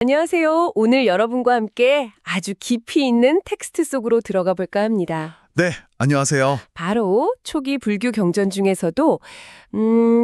안녕하세요. 오늘 여러분과 함께 아주 깊이 있는 텍스트 속으로 들어가 볼까 합니다. 네, 안녕하세요. 바로 초기 불교 경전 중에서도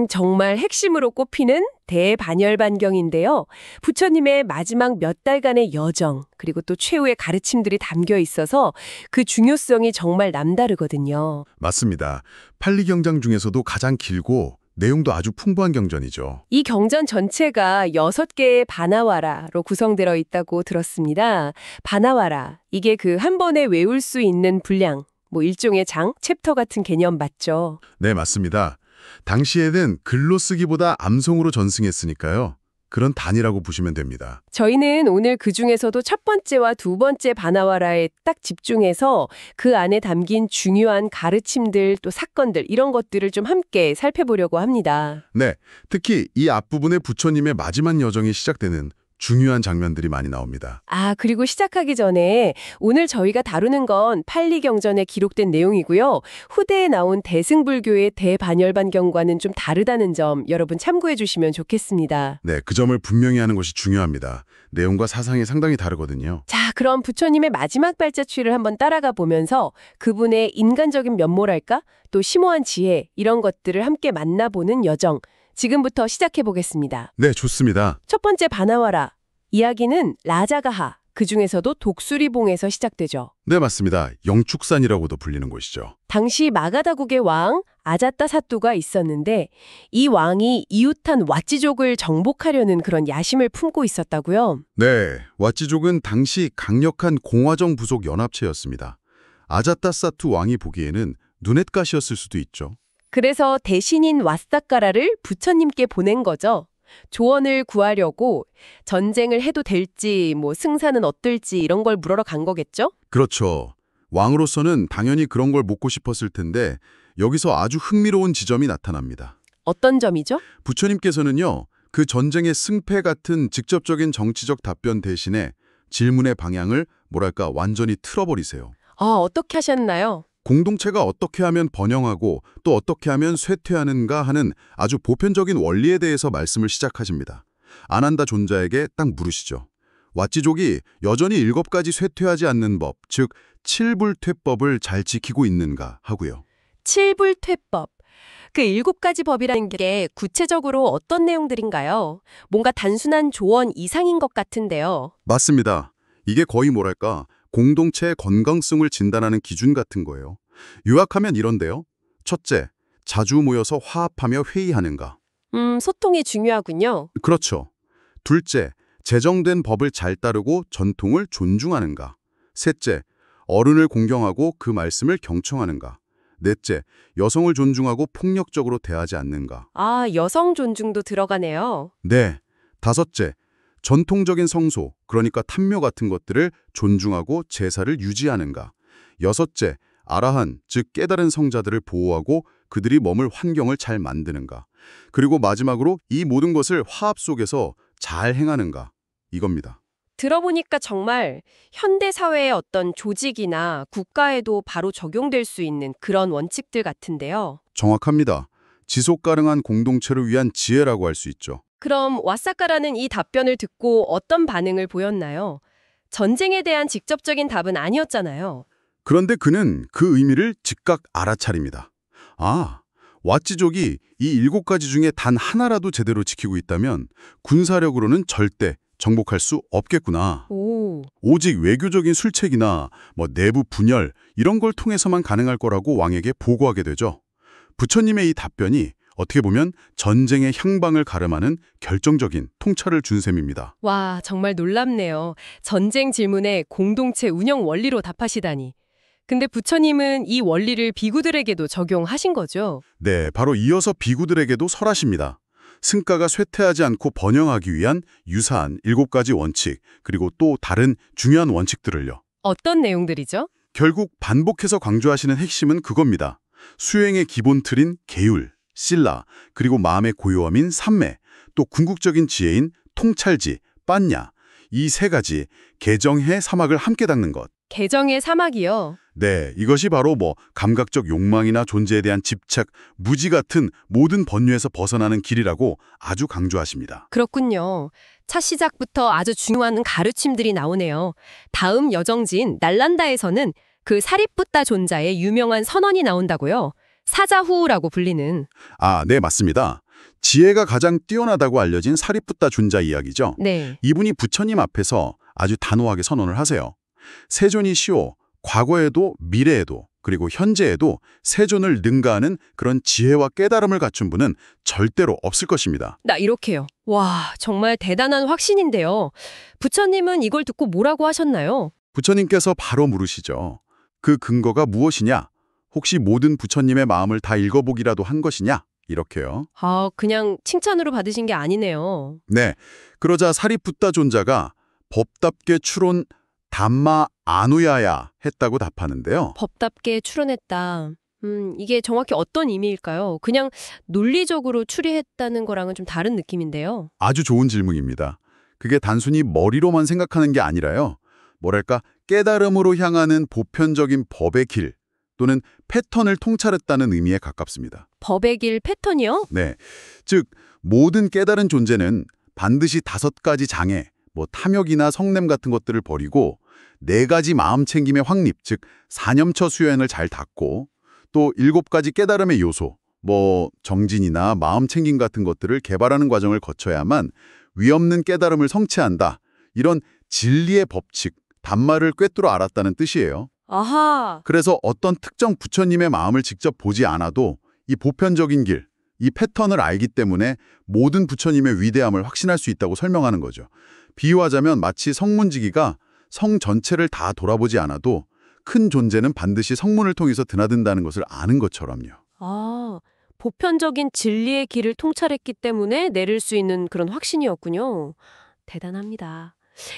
정말 핵심으로 꼽히는 대반열반경인데요. 부처님의 마지막 몇 달간의 여정, 그리고 또 최후의 가르침들이 담겨 있어서 그 중요성이 정말 남다르거든요. 맞습니다. 팔리경장 중에서도 가장 길고 내용도 아주 풍부한 경전이죠. 이 경전 전체가 6개의 바나와라로 구성되어 있다고 들었습니다. 바나와라, 이게 그 한 번에 외울 수 있는 분량, 일종의 장, 챕터 같은 개념 맞죠? 네, 맞습니다. 당시에는 글로 쓰기보다 암송으로 전승했으니까요. 그런 단위라고 보시면 됩니다. 저희는 오늘 그 중에서도 첫 번째와 두 번째 바나와라에 딱 집중해서 그 안에 담긴 중요한 가르침들 또 사건들 이런 것들을 좀 함께 살펴보려고 합니다. 네, 특히 이 앞부분에 부처님의 마지막 여정이 시작되는 중요한 장면들이 많이 나옵니다. 그리고 시작하기 전에 오늘 저희가 다루는 건 팔리경전에 기록된 내용이고요. 후대에 나온 대승불교의 대반열반경과는 좀 다르다는 점 여러분 참고해 주시면 좋겠습니다. 네, 그 점을 분명히 하는 것이 중요합니다. 내용과 사상이 상당히 다르거든요. 자, 그럼 부처님의 마지막 발자취를 한번 따라가 보면서 그분의 인간적인 면모랄까? 또 심오한 지혜 이런 것들을 함께 만나보는 여정. 지금부터 시작해 보겠습니다. 네, 좋습니다. 첫 번째 바나와라. 이야기는 라자가하, 그중에서도 독수리봉에서 시작되죠. 네, 맞습니다. 영축산이라고도 불리는 곳이죠. 당시 마가다국의 왕 아자타사뚜가 있었는데 이 왕이 이웃한 왓지족을 정복하려는 그런 야심을 품고 있었다고요. 네, 왓지족은 당시 강력한 공화정 부속 연합체였습니다. 아자타사투 왕이 보기에는 눈엣가시였을 수도 있죠. 그래서 대신인 왓사까라를 부처님께 보낸 거죠. 조언을 구하려고 전쟁을 해도 될지, 승사는 어떨지 이런 걸 물으러 간 거겠죠? 그렇죠. 왕으로서는 당연히 그런 걸 묻고 싶었을 텐데 여기서 아주 흥미로운 지점이 나타납니다. 어떤 점이죠? 부처님께서는요, 그 전쟁의 승패 같은 직접적인 정치적 답변 대신에 질문의 방향을 완전히 틀어버리세요. 어떻게 하셨나요? 공동체가 어떻게 하면 번영하고 또 어떻게 하면 쇠퇴하는가 하는 아주 보편적인 원리에 대해서 말씀을 시작하십니다. 아난다 존자에게 딱 물으시죠. 왓지족이 여전히 7가지 쇠퇴하지 않는 법, 즉 칠불퇴법을 잘 지키고 있는가 하고요. 칠불퇴법. 그 7가지 법이라는 게 구체적으로 어떤 내용들인가요? 뭔가 단순한 조언 이상인 것 같은데요. 맞습니다. 이게 거의 공동체의 건강성을 진단하는 기준 같은 거예요. 요약하면 이런데요. 첫째, 자주 모여서 화합하며 회의하는가. 소통이 중요하군요. 그렇죠. 둘째, 제정된 법을 잘 따르고 전통을 존중하는가. 셋째, 어른을 공경하고 그 말씀을 경청하는가. 넷째, 여성을 존중하고 폭력적으로 대하지 않는가. 여성 존중도 들어가네요. 네. 다섯째, 전통적인 성소, 그러니까 탐묘 같은 것들을 존중하고 제사를 유지하는가. 여섯째, 아라한, 즉 깨달은 성자들을 보호하고 그들이 머물 환경을 잘 만드는가. 그리고 마지막으로 이 모든 것을 화합 속에서 잘 행하는가. 이겁니다. 들어보니까 정말 현대 사회의 어떤 조직이나 국가에도 바로 적용될 수 있는 그런 원칙들 같은데요. 정확합니다. 지속 가능한 공동체를 위한 지혜라고 할 수 있죠. 그럼 왓사카라는 이 답변을 듣고 어떤 반응을 보였나요? 전쟁에 대한 직접적인 답은 아니었잖아요. 그런데 그는 그 의미를 즉각 알아차립니다. 왓지족이 이 7가지 중에 단 하나라도 제대로 지키고 있다면 군사력으로는 절대 정복할 수 없겠구나. 오직 외교적인 술책이나 내부 분열 이런 걸 통해서만 가능할 거라고 왕에게 보고하게 되죠. 부처님의 이 답변이 어떻게 보면 전쟁의 향방을 가름하는 결정적인 통찰을 준 셈입니다. 와, 정말 놀랍네요. 전쟁 질문에 공동체 운영 원리로 답하시다니. 근데 부처님은 이 원리를 비구들에게도 적용하신 거죠? 네, 바로 이어서 비구들에게도 설하십니다. 승가가 쇠퇴하지 않고 번영하기 위한 유사한 7가지 원칙, 그리고 또 다른 중요한 원칙들을요. 어떤 내용들이죠? 결국 반복해서 강조하시는 핵심은 그겁니다. 수행의 기본 틀인 계율, 실라, 그리고 마음의 고요함인 삼매, 또 궁극적인 지혜인 통찰지, 빤냐, 이 3가지 개정해 사막을 함께 닦는 것. 개정의 사막이요? 네, 이것이 바로 감각적 욕망이나 존재에 대한 집착, 무지 같은 모든 번뇌에서 벗어나는 길이라고 아주 강조하십니다. 그렇군요. 차 시작부터 아주 중요한 가르침들이 나오네요. 다음 여정지인 날란다에서는 그 사리뿌따 존자의 유명한 선언이 나온다고요. 사자후라고 불리는. 아, 네, 맞습니다. 지혜가 가장 뛰어나다고 알려진 사리뿌따 존자 이야기죠. 네. 이분이 부처님 앞에서 아주 단호하게 선언을 하세요. 세존이시오, 과거에도 미래에도 그리고 현재에도 세존을 능가하는 그런 지혜와 깨달음을 갖춘 분은 절대로 없을 것입니다. 나 이렇게요. 와, 정말 대단한 확신인데요. 부처님은 이걸 듣고 뭐라고 하셨나요? 부처님께서 바로 물으시죠. 그 근거가 무엇이냐? 혹시 모든 부처님의 마음을 다 읽어보기라도 한 것이냐? 이렇게요. 아, 그냥 칭찬으로 받으신 게 아니네요. 네, 그러자 사리푸따 존자가 법답게 추론 담마 아누야야 했다고 답하는데요. 법답게 추론했다. 이게 정확히 어떤 의미일까요? 그냥 논리적으로 추리했다는 거랑은 좀 다른 느낌인데요. 아주 좋은 질문입니다. 그게 단순히 머리로만 생각하는 게 아니라요. 뭐랄까 깨달음으로 향하는 보편적인 법의 길 또는 패턴을 통찰했다는 의미에 가깝습니다. 법의 길 패턴이요? 네, 즉 모든 깨달은 존재는 반드시 5가지 장애, 탐욕이나 성냄 같은 것들을 버리고 4가지 마음 챙김의 확립, 즉 사념처 수연을 잘 닦고 또 7가지 깨달음의 요소, 정진이나 마음 챙김 같은 것들을 개발하는 과정을 거쳐야만 위없는 깨달음을 성취한다. 이런 진리의 법칙, 단말을 꿰뚫어 알았다는 뜻이에요. 아하. 그래서 어떤 특정 부처님의 마음을 직접 보지 않아도 이 보편적인 길, 이 패턴을 알기 때문에 모든 부처님의 위대함을 확신할 수 있다고 설명하는 거죠. 비유하자면 마치 성문지기가 성 전체를 다 돌아보지 않아도 큰 존재는 반드시 성문을 통해서 드나든다는 것을 아는 것처럼요. 아, 보편적인 진리의 길을 통찰했기 때문에 내릴 수 있는 그런 확신이었군요. 대단합니다.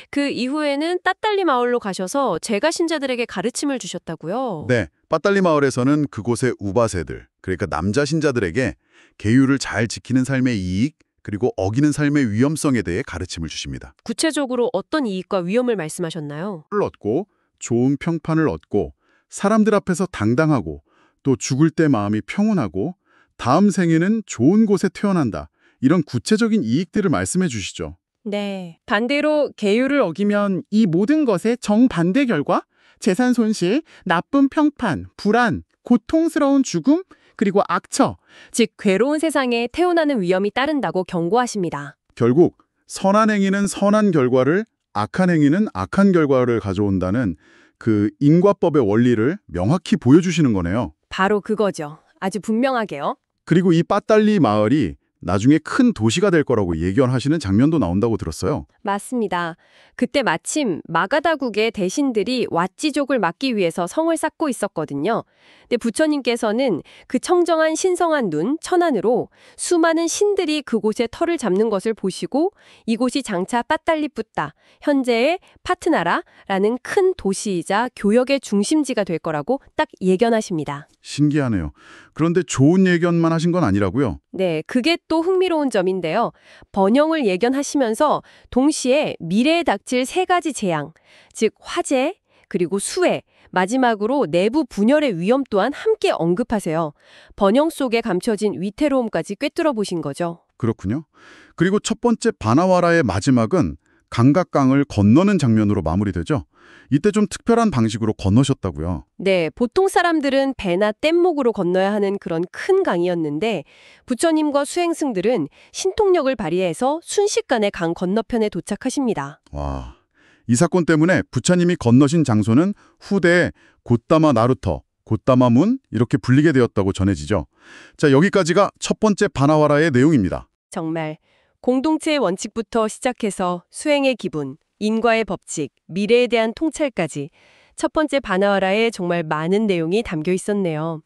그 이후에는 따딸리 마을로 가셔서 제가 신자들에게 가르침을 주셨다고요? 네, 빠딸리 마을에서는 그곳의 우바세들, 그러니까 남자 신자들에게 계율을 잘 지키는 삶의 이익, 그리고 어기는 삶의 위험성에 대해 가르침을 주십니다. 구체적으로 어떤 이익과 위험을 말씀하셨나요? 를 얻고 좋은 평판을 얻고 사람들 앞에서 당당하고 또 죽을 때 마음이 평온하고 다음 생에는 좋은 곳에 태어난다. 이런 구체적인 이익들을 말씀해 주시죠. 네. 반대로 계율을 어기면 이 모든 것의 정반대 결과, 재산 손실, 나쁜 평판, 불안, 고통스러운 죽음, 그리고 악처, 즉 괴로운 세상에 태어나는 위험이 따른다고 경고하십니다. 결국 선한 행위는 선한 결과를, 악한 행위는 악한 결과를 가져온다는 그 인과법의 원리를 명확히 보여주시는 거네요. 바로 그거죠. 아주 분명하게요. 그리고 이 빠딸리 마을이 나중에 큰 도시가 될 거라고 예견하시는 장면도 나온다고 들었어요. 맞습니다. 그때 마침 마가다국의 대신들이 왓지족을 막기 위해서 성을 쌓고 있었거든요. 근데 부처님께서는 그 청정한 신성한 눈, 천안으로 수많은 신들이 그곳에 터를 잡는 것을 보시고 이곳이 장차 빠딸리뿌따, 현재의 파트나라라는 큰 도시이자 교역의 중심지가 될 거라고 딱 예견하십니다. 신기하네요. 그런데 좋은 예견만 하신 건 아니라고요? 네, 그게 또 흥미로운 점인데요. 번영을 예견하시면서 동시에 미래에 닥칠 3가지 재앙, 즉 화재, 그리고 수해, 마지막으로 내부 분열의 위험 또한 함께 언급하세요. 번영 속에 감춰진 위태로움까지 꿰뚫어 보신 거죠. 그렇군요. 그리고 첫 번째 바나와라의 마지막은 강각강을 건너는 장면으로 마무리되죠. 이때 좀 특별한 방식으로 건너셨다고요. 네, 보통 사람들은 배나 뗏목으로 건너야 하는 그런 큰 강이었는데 부처님과 수행승들은 신통력을 발휘해서 순식간에 강 건너편에 도착하십니다. 와, 이 사건 때문에 부처님이 건너신 장소는 후대에 곧다마 나루터, 곧다마 문 이렇게 불리게 되었다고 전해지죠. 자, 여기까지가 첫 번째 바나와라의 내용입니다. 정말 공동체의 원칙부터 시작해서 수행의 기분, 인과의 법칙, 미래에 대한 통찰까지 첫 번째 바나와라에 정말 많은 내용이 담겨 있었네요.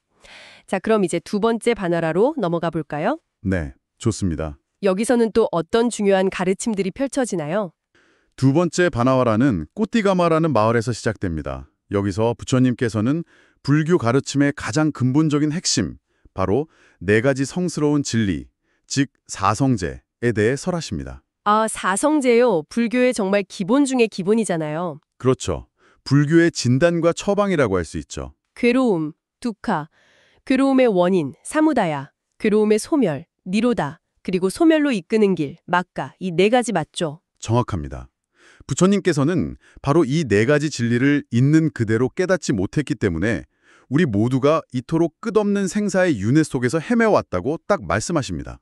자, 그럼 이제 두 번째 바나와라로 넘어가 볼까요? 네, 좋습니다. 여기서는 또 어떤 중요한 가르침들이 펼쳐지나요? 두 번째 바나와라는 꼬띠가마라는 마을에서 시작됩니다. 여기서 부처님께서는 불교 가르침의 가장 근본적인 핵심, 바로 4가지 성스러운 진리, 즉 사성제에 대해 설하십니다. 아, 사성제요. 불교의 정말 기본 중의 기본이잖아요. 그렇죠. 불교의 진단과 처방이라고 할 수 있죠. 괴로움, 두카, 괴로움의 원인, 사무다야, 괴로움의 소멸, 니로다, 그리고 소멸로 이끄는 길, 막가, 이 4가지 맞죠? 정확합니다. 부처님께서는 바로 이 네 가지 진리를 있는 그대로 깨닫지 못했기 때문에 우리 모두가 이토록 끝없는 생사의 윤회 속에서 헤매왔다고 딱 말씀하십니다.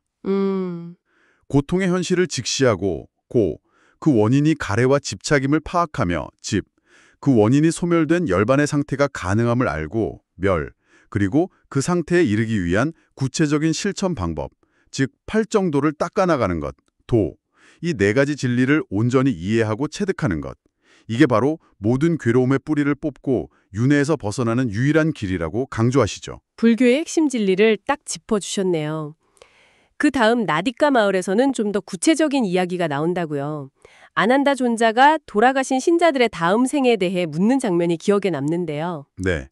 고통의 현실을 직시하고 그 원인이 가래와 집착임을 파악하며 그 원인이 소멸된 열반의 상태가 가능함을 알고 그리고 그 상태에 이르기 위한 구체적인 실천 방법, 즉 팔정도를 닦아나가는 것, 이 네 가지 진리를 온전히 이해하고 체득하는 것. 이게 바로 모든 괴로움의 뿌리를 뽑고 윤회에서 벗어나는 유일한 길이라고 강조하시죠. 불교의 핵심 진리를 딱 짚어주셨네요. 그 다음 나디카 마을에서는 좀 더 구체적인 이야기가 나온다고요. 아난다 존자가 돌아가신 신자들의 다음 생에 대해 묻는 장면이 기억에 남는데요. 네.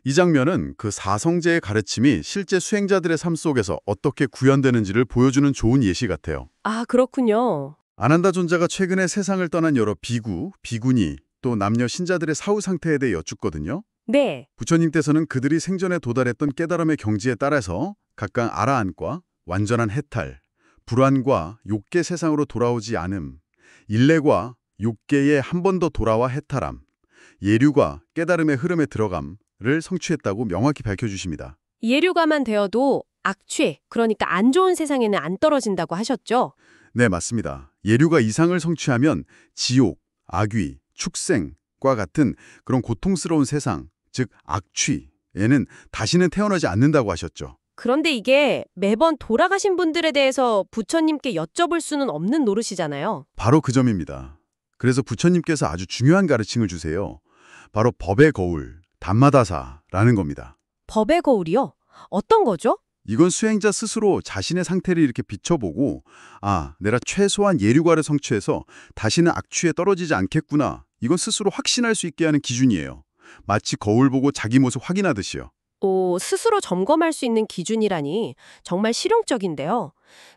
이 장면은 그 사성제의 가르침이 실제 수행자들의 삶 속에서 어떻게 구현되는지를 보여주는 좋은 예시 같아요. 아, 그렇군요. 아난다 존자가 최근에 세상을 떠난 여러 비구, 비구니, 또 남녀 신자들의 사후 상태에 대해 여쭙거든요. 네. 부처님께서는 그들이 생전에 도달했던 깨달음의 경지에 따라서 각각 아라한과 완전한 해탈, 불안과 욕계 세상으로 돌아오지 않음, 일례과 욕계에 한 번 더 돌아와 해탈함, 예류가 깨달음의 흐름에 들어감을 성취했다고 명확히 밝혀주십니다. 예류가만 되어도 악취, 그러니까 안 좋은 세상에는 안 떨어진다고 하셨죠? 네, 맞습니다. 예류가 이상을 성취하면 지옥, 악귀, 축생과 같은 그런 고통스러운 세상, 즉 악취에는 다시는 태어나지 않는다고 하셨죠. 그런데 이게 매번 돌아가신 분들에 대해서 부처님께 여쭤볼 수는 없는 노릇이잖아요. 바로 그 점입니다. 그래서 부처님께서 아주 중요한 가르침을 주세요. 바로 법의 거울, 담마다사라는 겁니다. 법의 거울이요? 어떤 거죠? 이건 수행자 스스로 자신의 상태를 이렇게 비춰보고 내가 최소한 예류과를 성취해서 다시는 악취에 떨어지지 않겠구나. 이건 스스로 확신할 수 있게 하는 기준이에요. 마치 거울 보고 자기 모습 확인하듯이요. 스스로 점검할 수 있는 기준이라니 정말 실용적인데요.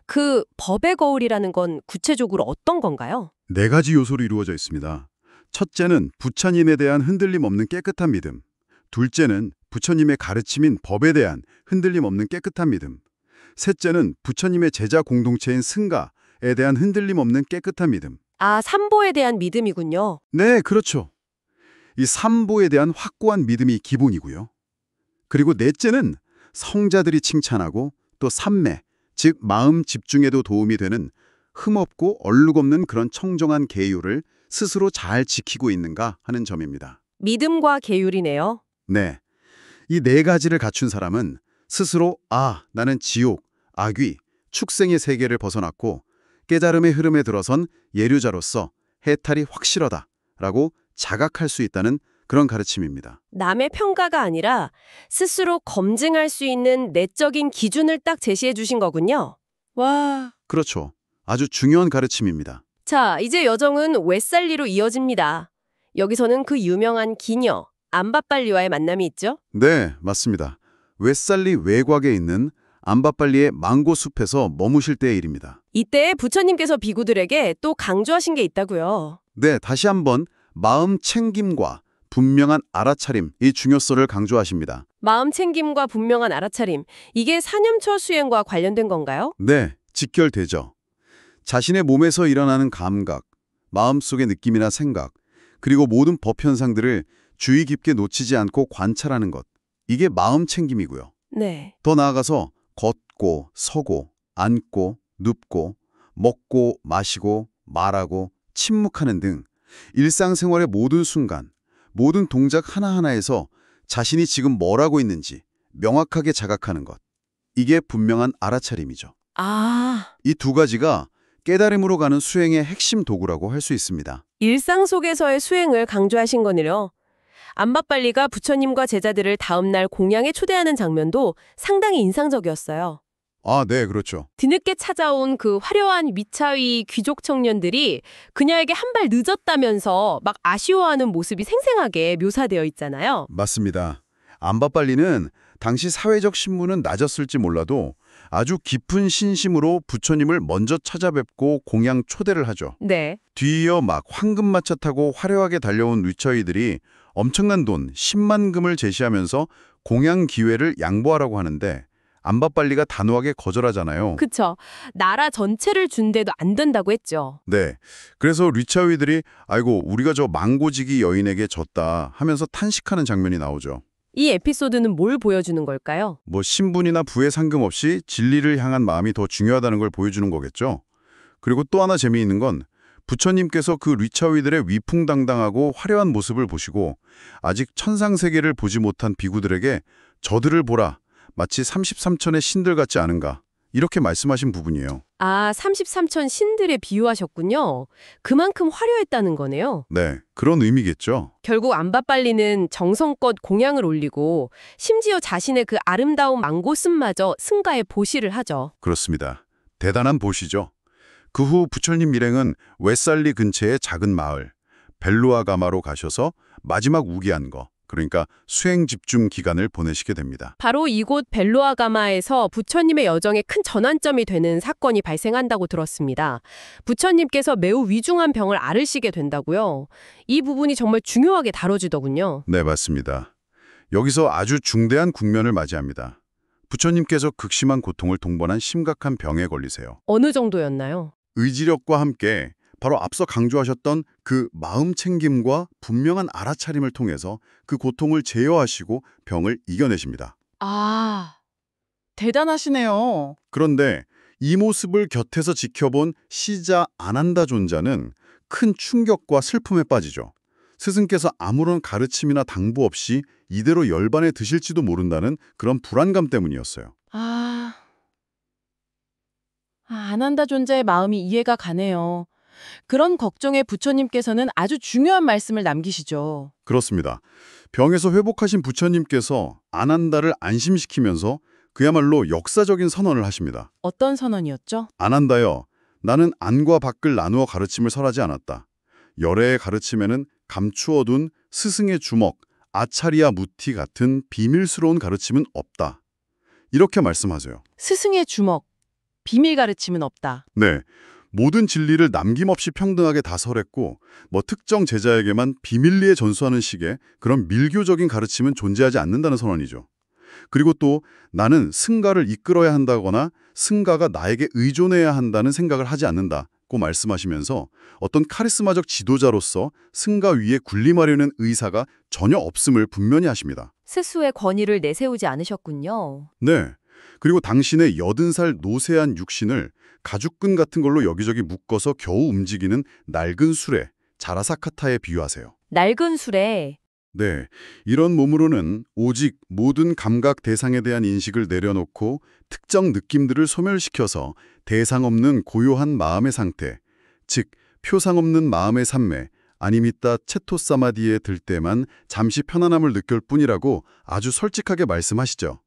그 법의 거울이라는 건 구체적으로 어떤 건가요? 네 가지 요소로 이루어져 있습니다. 첫째는 부처님에 대한 흔들림 없는 깨끗한 믿음. 둘째는 부처님의 가르침인 법에 대한 흔들림 없는 깨끗한 믿음. 셋째는 부처님의 제자 공동체인 승가에 대한 흔들림 없는 깨끗한 믿음. 아, 삼보에 대한 믿음이군요. 네, 그렇죠. 이 삼보에 대한 확고한 믿음이 기본이고요. 그리고 넷째는 성자들이 칭찬하고 또 삼매, 즉 마음 집중에도 도움이 되는 흠없고 얼룩없는 그런 청정한 계율을 스스로 잘 지키고 있는가 하는 점입니다. 믿음과 계율이네요. 네. 이 네 가지를 갖춘 사람은 스스로 나는 지옥, 악귀, 축생의 세계를 벗어났고 깨달음의 흐름에 들어선 예류자로서 해탈이 확실하다 라고 자각할 수 있다는 그런 가르침입니다. 남의 평가가 아니라 스스로 검증할 수 있는 내적인 기준을 딱 제시해 주신 거군요. 와. 그렇죠. 아주 중요한 가르침입니다. 자, 이제 여정은 웨살리로 이어집니다. 여기서는 그 유명한 기녀, 암바빨리와의 만남이 있죠? 네, 맞습니다. 웨살리 외곽에 있는 암바빨리의 망고 숲에서 머무실 때의 일입니다. 이때 부처님께서 비구들에게 또 강조하신 게 있다고요. 네, 다시 한번 마음 챙김과 분명한 알아차림, 이 중요성을 강조하십니다. 마음 챙김과 분명한 알아차림, 이게 사념처 수행과 관련된 건가요? 네, 직결되죠. 자신의 몸에서 일어나는 감각, 마음속의 느낌이나 생각, 그리고 모든 법 현상들을 주의 깊게 놓치지 않고 관찰하는 것. 이게 마음 챙김이고요. 네. 더 나아가서 걷고, 서고, 앉고, 눕고, 먹고, 마시고, 말하고, 침묵하는 등 일상생활의 모든 순간, 모든 동작 하나하나에서 자신이 지금 뭘 하고 있는지 명확하게 자각하는 것. 이게 분명한 알아차림이죠. 이 두 가지가 깨달음으로 가는 수행의 핵심 도구라고 할 수 있습니다. 일상 속에서의 수행을 강조하신 거네요. 암바빨리가 부처님과 제자들을 다음날 공양에 초대하는 장면도 상당히 인상적이었어요. 네, 그렇죠. 뒤늦게 찾아온 그 화려한 위차위 귀족 청년들이 그녀에게 한 발 늦었다면서 막 아쉬워하는 모습이 생생하게 묘사되어 있잖아요. 맞습니다. 암바빨리는 당시 사회적 신분은 낮았을지 몰라도 아주 깊은 신심으로 부처님을 먼저 찾아뵙고 공양 초대를 하죠. 네. 뒤이어 막 황금마차 타고 화려하게 달려온 위처이들이 엄청난 돈 10만 금을 제시하면서 공양 기회를 양보하라고 하는데 안바빨리가 단호하게 거절하잖아요. 그쵸. 나라 전체를 준대도 안 된다고 했죠. 네. 그래서 리차위들이 아이고 우리가 저 망고지기 여인에게 졌다 하면서 탄식하는 장면이 나오죠. 이 에피소드는 뭘 보여주는 걸까요? 뭐 신분이나 부에 상관없이 진리를 향한 마음이 더 중요하다는 걸 보여주는 거겠죠. 그리고 또 하나 재미있는 건 부처님께서 그 리차위들의 위풍당당하고 화려한 모습을 보시고 아직 천상세계를 보지 못한 비구들에게 저들을 보라, 마치 33천의 신들 같지 않은가 이렇게 말씀하신 부분이에요. 아, 33천 신들에 비유하셨군요. 그만큼 화려했다는 거네요. 네, 그런 의미겠죠. 결국 안바빨리는 정성껏 공양을 올리고 심지어 자신의 그 아름다운 망고순마저 승가에 보시를 하죠. 그렇습니다. 대단한 보시죠. 그 후 부처님 일행은 웨살리 근처의 작은 마을 벨루아가마로 가셔서 마지막 우기한 거, 그러니까 수행 집중 기간을 보내시게 됩니다. 바로 이곳 벨루아가마에서 부처님의 여정에 큰 전환점이 되는 사건이 발생한다고 들었습니다. 부처님께서 매우 위중한 병을 앓으시게 된다고요. 이 부분이 정말 중요하게 다뤄지더군요. 네, 맞습니다. 여기서 아주 중대한 국면을 맞이합니다. 부처님께서 극심한 고통을 동반한 심각한 병에 걸리세요. 어느 정도였나요? 의지력과 함께 바로 앞서 강조하셨던 그 마음 챙김과 분명한 알아차림을 통해서 그 고통을 제어하시고 병을 이겨내십니다. 아, 대단하시네요. 그런데 이 모습을 곁에서 지켜본 시자 아난다 존자는 큰 충격과 슬픔에 빠지죠. 스승께서 아무런 가르침이나 당부 없이 이대로 열반에 드실지도 모른다는 그런 불안감 때문이었어요. 아난다 존자의 마음이 이해가 가네요. 그런 걱정에 부처님께서는 아주 중요한 말씀을 남기시죠. 그렇습니다. 병에서 회복하신 부처님께서 아난다를 안심시키면서 그야말로 역사적인 선언을 하십니다. 어떤 선언이었죠? 아난다여, 나는 안과 밖을 나누어 가르침을 설하지 않았다. 열애의 가르침에는 감추어둔 스승의 주먹, 아차리야 무티 같은 비밀스러운 가르침은 없다. 이렇게 말씀하세요. 스승의 주먹, 비밀 가르침은 없다. 네, 모든 진리를 남김없이 평등하게 다 설했고 뭐 특정 제자에게만 비밀리에 전수하는 식의 그런 밀교적인 가르침은 존재하지 않는다는 선언이죠. 그리고 또 나는 승가를 이끌어야 한다거나 승가가 나에게 의존해야 한다는 생각을 하지 않는다고 말씀하시면서 어떤 카리스마적 지도자로서 승가 위에 군림하려는 의사가 전혀 없음을 분명히 하십니다. 스스의 권위를 내세우지 않으셨군요. 네. 그리고 당신의 80살 노쇠한 육신을 가죽끈 같은 걸로 여기저기 묶어서 겨우 움직이는 낡은 수레, 자라사카타에 비유하세요. 낡은 술에 네, 이런 몸으로는 오직 모든 감각 대상에 대한 인식을 내려놓고 특정 느낌들을 소멸시켜서 대상 없는 고요한 마음의 상태, 즉 표상 없는 마음의 산매, 아니미따 체토사마디에 들 때만 잠시 편안함을 느낄 뿐이라고 아주 솔직하게 말씀하시죠.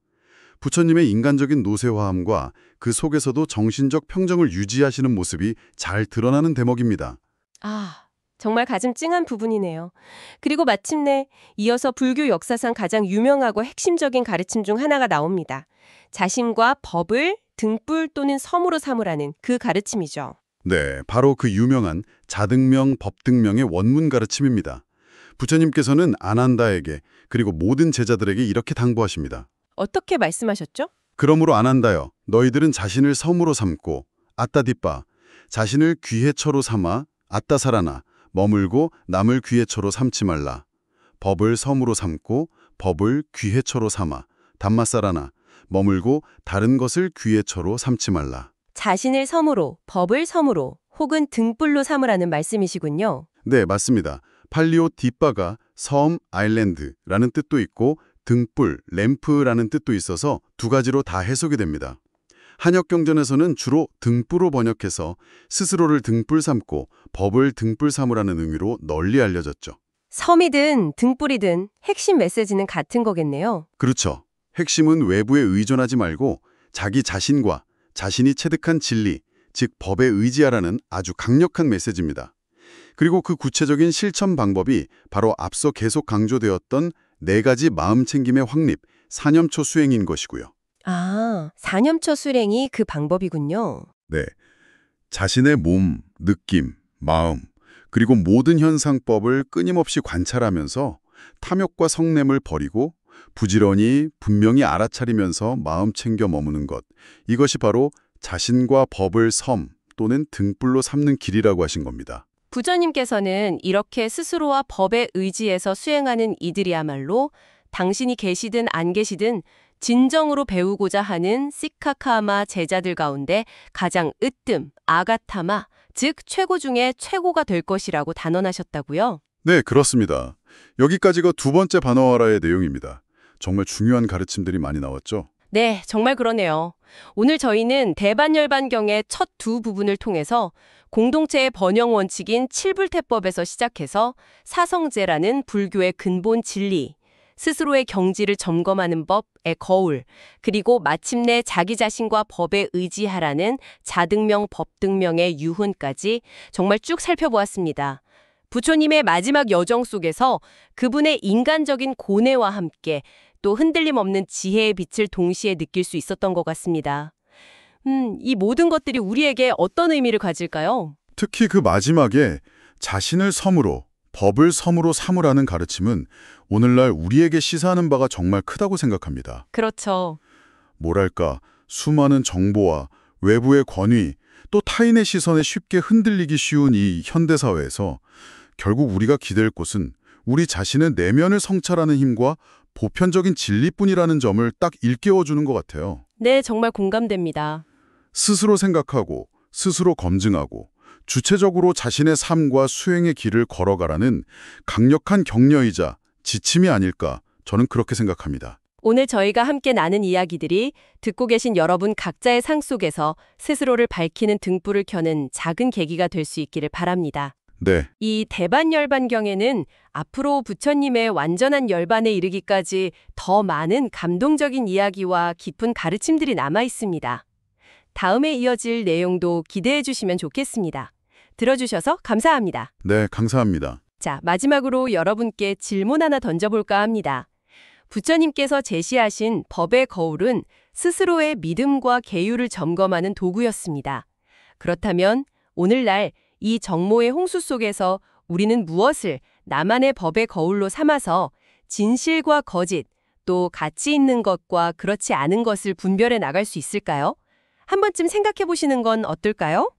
부처님의 인간적인 노쇠화함과 그 속에서도 정신적 평정을 유지하시는 모습이 잘 드러나는 대목입니다. 아, 정말 가슴 찡한 부분이네요. 그리고 마침내 이어서 불교 역사상 가장 유명하고 핵심적인 가르침 중 하나가 나옵니다. 자신과 법을 등불 또는 섬으로 삼으라는 그 가르침이죠. 네, 바로 그 유명한 자등명, 법등명의 원문 가르침입니다. 부처님께서는 아난다에게 그리고 모든 제자들에게 이렇게 당부하십니다. 어떻게 말씀하셨죠? 그러므로 아난다여, 너희들은 자신을 섬으로 삼고 아따디빠, 자신을 귀해처로 삼아 아따사라나, 머물고 남을 귀해처로 삼지 말라. 법을 섬으로 삼고 법을 귀해처로 삼아 담마사라나, 머물고 다른 것을 귀해처로 삼지 말라. 자신을 섬으로, 법을 섬으로, 혹은 등불로 삼으라는 말씀이시군요. 네, 맞습니다. 팔리오 뒷바가 섬, 아일랜드라는 뜻도 있고 등불, 램프라는 뜻도 있어서 두 가지로 다 해석이 됩니다. 한역경전에서는 주로 등불로 번역해서 스스로를 등불 삼고 법을 등불 삼으라는 의미로 널리 알려졌죠. 섬이든 등불이든 핵심 메시지는 같은 거겠네요. 그렇죠. 핵심은 외부에 의존하지 말고 자기 자신과 자신이 체득한 진리, 즉 법에 의지하라는 아주 강력한 메시지입니다. 그리고 그 구체적인 실천 방법이 바로 앞서 계속 강조되었던 4가지 마음 챙김의 확립, 사념초 수행인 것이고요. 아, 사념처 수행이 그 방법이군요. 네, 자신의 몸, 느낌, 마음, 그리고 모든 현상법을 끊임없이 관찰하면서 탐욕과 성냄을 버리고 부지런히 분명히 알아차리면서 마음 챙겨 머무는 것. 이것이 바로 자신과 법을 섬 또는 등불로 삼는 길이라고 하신 겁니다. 부처님께서는 이렇게 스스로와 법에 의지해서 수행하는 이들이야말로 당신이 계시든 안 계시든 진정으로 배우고자 하는 시카카마 제자들 가운데 가장 으뜸, 아가타마, 즉 최고 중에 최고가 될 것이라고 단언하셨다고요. 네, 그렇습니다. 여기까지가 두 번째 반어와라의 내용입니다. 정말 중요한 가르침들이 많이 나왔죠? 네, 정말 그러네요. 오늘 저희는 대반열반경의 첫 두 부분을 통해서 공동체의 번영 원칙인 칠불태법에서 시작해서 사성제라는 불교의 근본 진리, 스스로의 경지를 점검하는 법의 거울, 그리고 마침내 자기 자신과 법에 의지하라는 자등명, 법등명의 유훈까지 정말 쭉 살펴보았습니다. 부처님의 마지막 여정 속에서 그분의 인간적인 고뇌와 함께 또 흔들림 없는 지혜의 빛을 동시에 느낄 수 있었던 것 같습니다. 이 모든 것들이 우리에게 어떤 의미를 가질까요? 특히 그 마지막에 자신을 섬으로, 법을 섬으로 삼으라는 가르침은 오늘날 우리에게 시사하는 바가 정말 크다고 생각합니다. 그렇죠. 뭐랄까, 수많은 정보와 외부의 권위, 또 타인의 시선에 쉽게 흔들리기 쉬운 이 현대사회에서 결국 우리가 기댈 곳은 우리 자신의 내면을 성찰하는 힘과 보편적인 진리뿐이라는 점을 딱 일깨워주는 것 같아요. 네, 정말 공감됩니다. 스스로 생각하고 스스로 검증하고 주체적으로 자신의 삶과 수행의 길을 걸어가라는 강력한 격려이자 지침이 아닐까 저는 그렇게 생각합니다. 오늘 저희가 함께 나눈 이야기들이 듣고 계신 여러분 각자의 상 속에서 스스로를 밝히는 등불을 켜는 작은 계기가 될 수 있기를 바랍니다. 네, 이 대반열반경에는 앞으로 부처님의 완전한 열반에 이르기까지 더 많은 감동적인 이야기와 깊은 가르침들이 남아 있습니다. 다음에 이어질 내용도 기대해 주시면 좋겠습니다. 들어주셔서 감사합니다. 네, 감사합니다. 자, 마지막으로 여러분께 질문 하나 던져볼까 합니다. 부처님께서 제시하신 법의 거울은 스스로의 믿음과 계율을 점검하는 도구였습니다. 그렇다면 오늘날 이 정모의 홍수 속에서 우리는 무엇을 나만의 법의 거울로 삼아서 진실과 거짓, 또 가치 있는 것과 그렇지 않은 것을 분별해 나갈 수 있을까요? 한 번쯤 생각해 보시는 건 어떨까요?